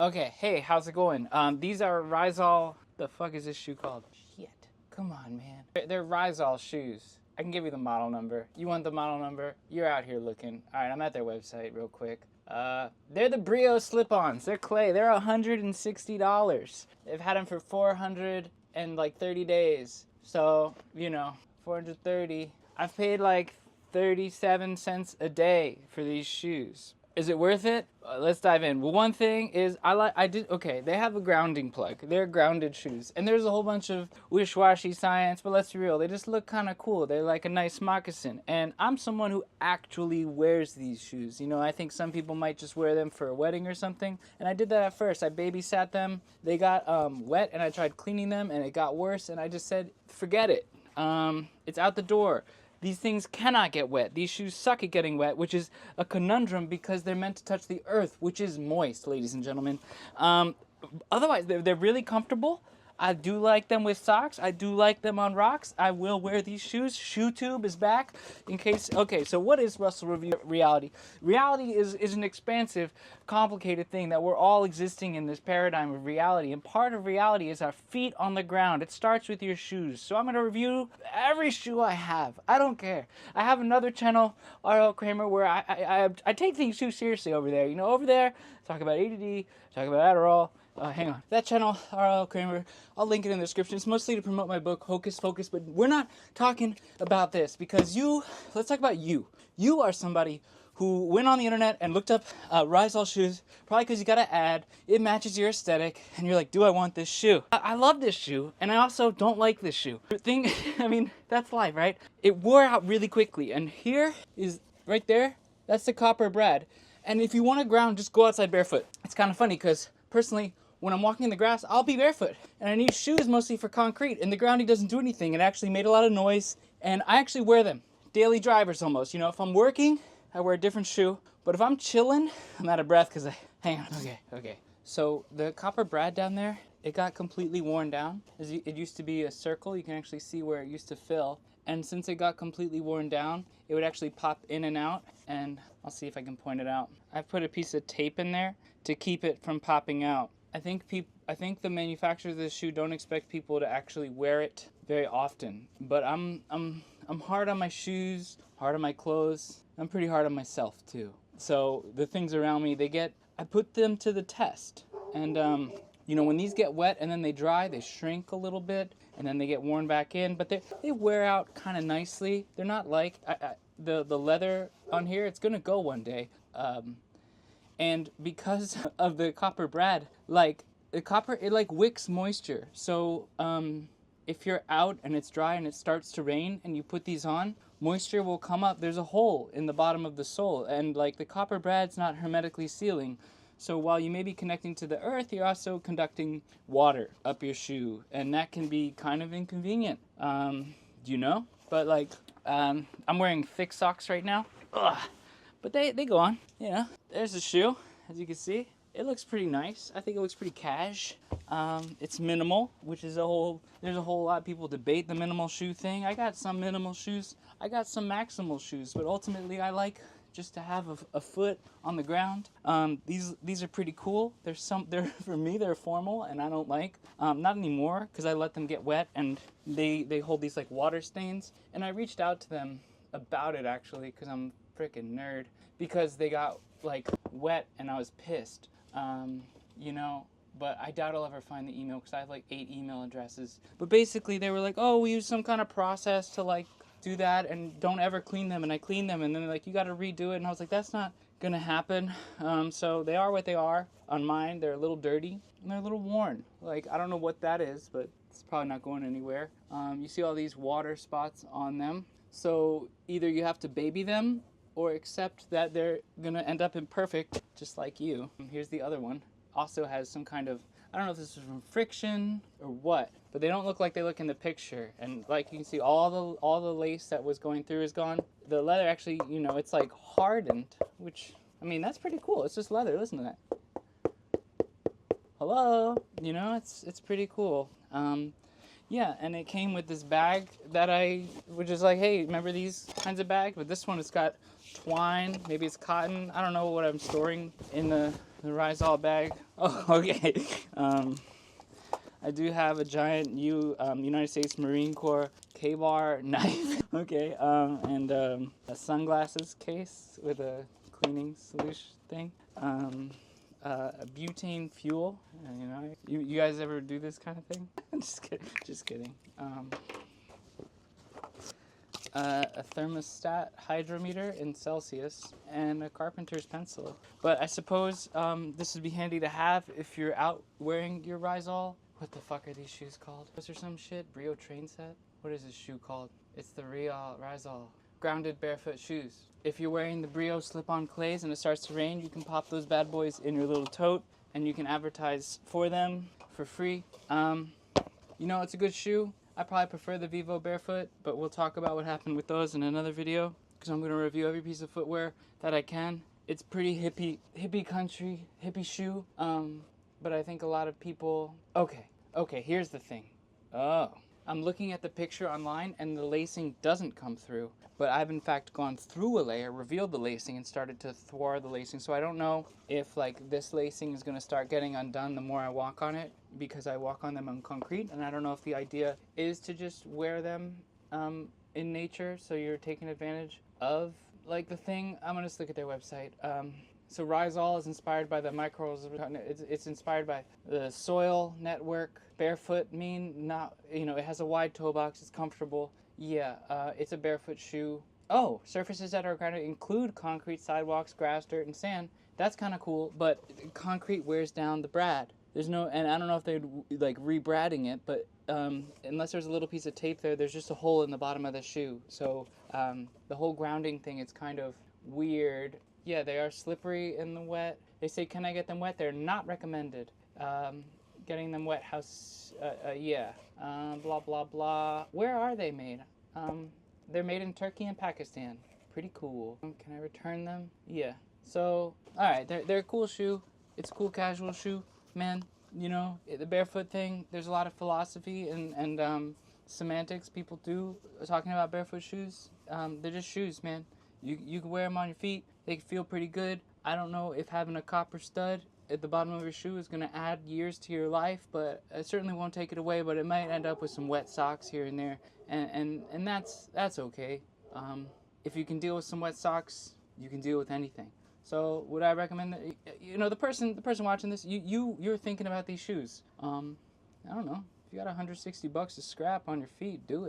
Okay, hey, how's it going? These are Rhizal. The fuck is this shoe called? Shit. Come on, man. They're Rhizal shoes. I can give you the model number. You want the model number? You're out here looking. All right, I'm at their website real quick. They're the Brio slip-ons. They're clay. They're $160. They've had them for 430 days. So, 430. I've paid like 37 cents a day for these shoes. Is it worth it? Let's dive in. Well, one thing is they have a grounding plug. They're grounded shoes. And there's a whole bunch of wish-washy science, but let's be real. They just look kind of cool. They're like a nice moccasin. And I'm someone who actually wears these shoes. I think some people might just wear them for a wedding or something. And I did that at first. I babysat them. They got wet, and I tried cleaning them, and it got worse. And I just said, forget it. It's out the door. These things cannot get wet. These shoes suck at getting wet, which is a conundrum because they're meant to touch the earth, which is moist, ladies and gentlemen. Otherwise, they're really comfortable. I do like them with socks. I do like them on rocks. I will wear these shoes. ShoeTube is back in case... Okay, so what is Russell Review reality? Reality is an expansive, complicated thing that we're all existing in this paradigm of reality. And part of reality is our feet on the ground. It starts with your shoes. So I'm going to review every shoe I have. I don't care. I have another channel, Kramer, where I take things too seriously over there. Over there, talk about ADD, talk about Adderall. Hang on. That channel, R.L. Kramer, I'll link it in the description. It's mostly to promote my book, Hocus Focus, but we're not talking about this because let's talk about you. You are somebody who went on the internet and looked up Rhizal shoes, probably because you got an ad, it matches your aesthetic, and you're like, do I want this shoe? I love this shoe, and I also don't like this shoe. That's life, right? It wore out really quickly, and here is, right there, that's the copper brad. And if you want to ground, just go outside barefoot. It's kind of funny because, personally, when I'm walking in the grass, I'll be barefoot. And I need shoes mostly for concrete. And the grounding doesn't do anything. It actually made a lot of noise. And I actually wear them. Daily drivers almost. If I'm working, I wear a different shoe. But if I'm chilling, I'm out of breath because hang on. Okay. So the copper brad down there, it got completely worn down. It used to be a circle. You can actually see where it used to fill. And since it got completely worn down, it would actually pop in and out. And I'll see if I can point it out. I've put a piece of tape in there to keep it from popping out. I think the manufacturers of this shoe don't expect people to actually wear it very often. But I'm hard on my shoes, hard on my clothes. I'm pretty hard on myself too. So the things around me, I put them to the test. And when these get wet and then they dry, they shrink a little bit and then they get worn back in. But they wear out kind of nicely. They're not like the leather on here. It's gonna go one day. And because of the copper brad, the copper, it wicks moisture. So if you're out and it's dry and it starts to rain and you put these on, moisture will come up. There's a hole in the bottom of the sole, and the copper brad's not hermetically sealing. So while you may be connecting to the earth, you're also conducting water up your shoe, and that can be kind of inconvenient. But I'm wearing thick socks right now. Ugh. But they go on, There's the shoe, as you can see. It looks pretty nice. I think it looks pretty cash. It's minimal, which is there's a whole lot of people debate the minimal shoe thing. I got some minimal shoes. I got some maximal shoes, but ultimately I like just to have a foot on the ground. These are pretty cool. For me, they're formal, and I don't like. Not anymore, because I let them get wet, and they hold these water stains. And I reached out to them about it, actually, because I'm freaking nerd, because they got wet and I was pissed, but I doubt I'll ever find the email because I have 8 email addresses. But basically they were like, oh, we use some kind of process to do that and don't ever clean them. And I cleaned them and then they're you got to redo it. And I was like, that's not gonna happen. So they are what they are. On mine, they're a little dirty and they're a little worn. I don't know what that is, but it's probably not going anywhere. You see all these water spots on them. So either you have to baby them or accept that they're gonna end up imperfect, just like you. Here's the other one. Also has some kind of, I don't know if this is from friction or what, but they don't look like they look in the picture. And you can see all the lace that was going through is gone. The leather actually, it's hardened, which, that's pretty cool. It's just leather, listen to that. Hello, it's pretty cool. Yeah, and it came with this bag which is hey, remember these kinds of bags? But this one, it's got twine, maybe it's cotton. I don't know what I'm storing in the Rhizal bag. Oh, okay. I do have a giant United States Marine Corps K-bar knife. Okay, and a sunglasses case with a cleaning solution thing. A butane fuel. You know, you guys ever do this kind of thing? Just kidding. Just kidding. A thermostat hydrometer in Celsius, and a carpenter's pencil. But I suppose this would be handy to have if you're out wearing your Rhizal. What the fuck are these shoes called? Was there some shit? Brio train set? What is this shoe called? It's the Rhizal. Grounded barefoot shoes. If you're wearing the Brio slip-on clays and it starts to rain, you can pop those bad boys in your little tote and you can advertise for them for free. You know, it's a good shoe. I probably prefer the Vivo Barefoot, but we'll talk about what happened with those in another video because I'm going to review every piece of footwear that I can. It's pretty hippie country, hippie shoe. But I think a lot of people... Okay, here's the thing. Oh, I'm looking at the picture online and the lacing doesn't come through. But I've in fact gone through a layer, revealed the lacing, and started to thwart the lacing. So I don't know if like this lacing is going to start getting undone the more I walk on it, because I walk on them on concrete. And I don't know if the idea is to just wear them in nature, so you're taking advantage of like the thing. I'm going to just look at their website. So Rhizal is inspired by the micros. It's inspired by the soil network. Barefoot it has a wide toe box. It's comfortable. Yeah, it's a barefoot shoe. Oh, surfaces that are going to include concrete, sidewalks, grass, dirt, and sand. That's kind of cool, but concrete wears down the brad. There's no, and I don't know if they'd like rebradding it, but unless there's a little piece of tape there, there's just a hole in the bottom of the shoe. So the whole grounding thing, it's kind of weird. Yeah, they are slippery in the wet. They say, can I get them wet? They're not recommended. Getting them wet, blah, blah, blah. Where are they made? They're made in Turkey and Pakistan. Pretty cool. Can I return them? Yeah. So, alright, they're a cool shoe. It's a cool casual shoe. Man, you know, the barefoot thing, there's a lot of philosophy and semantics people do talking about barefoot shoes. They're just shoes, man. You can wear them on your feet. They can feel pretty good. I don't know if having a copper stud at the bottom of your shoe is going to add years to your life, but it certainly won't take it away, but it might end up with some wet socks here and there, and that's okay. If you can deal with some wet socks, you can deal with anything. So would I recommend that, you know, the person watching this, you're thinking about these shoes. I don't know. If you got $160 to scrap on your feet, do it.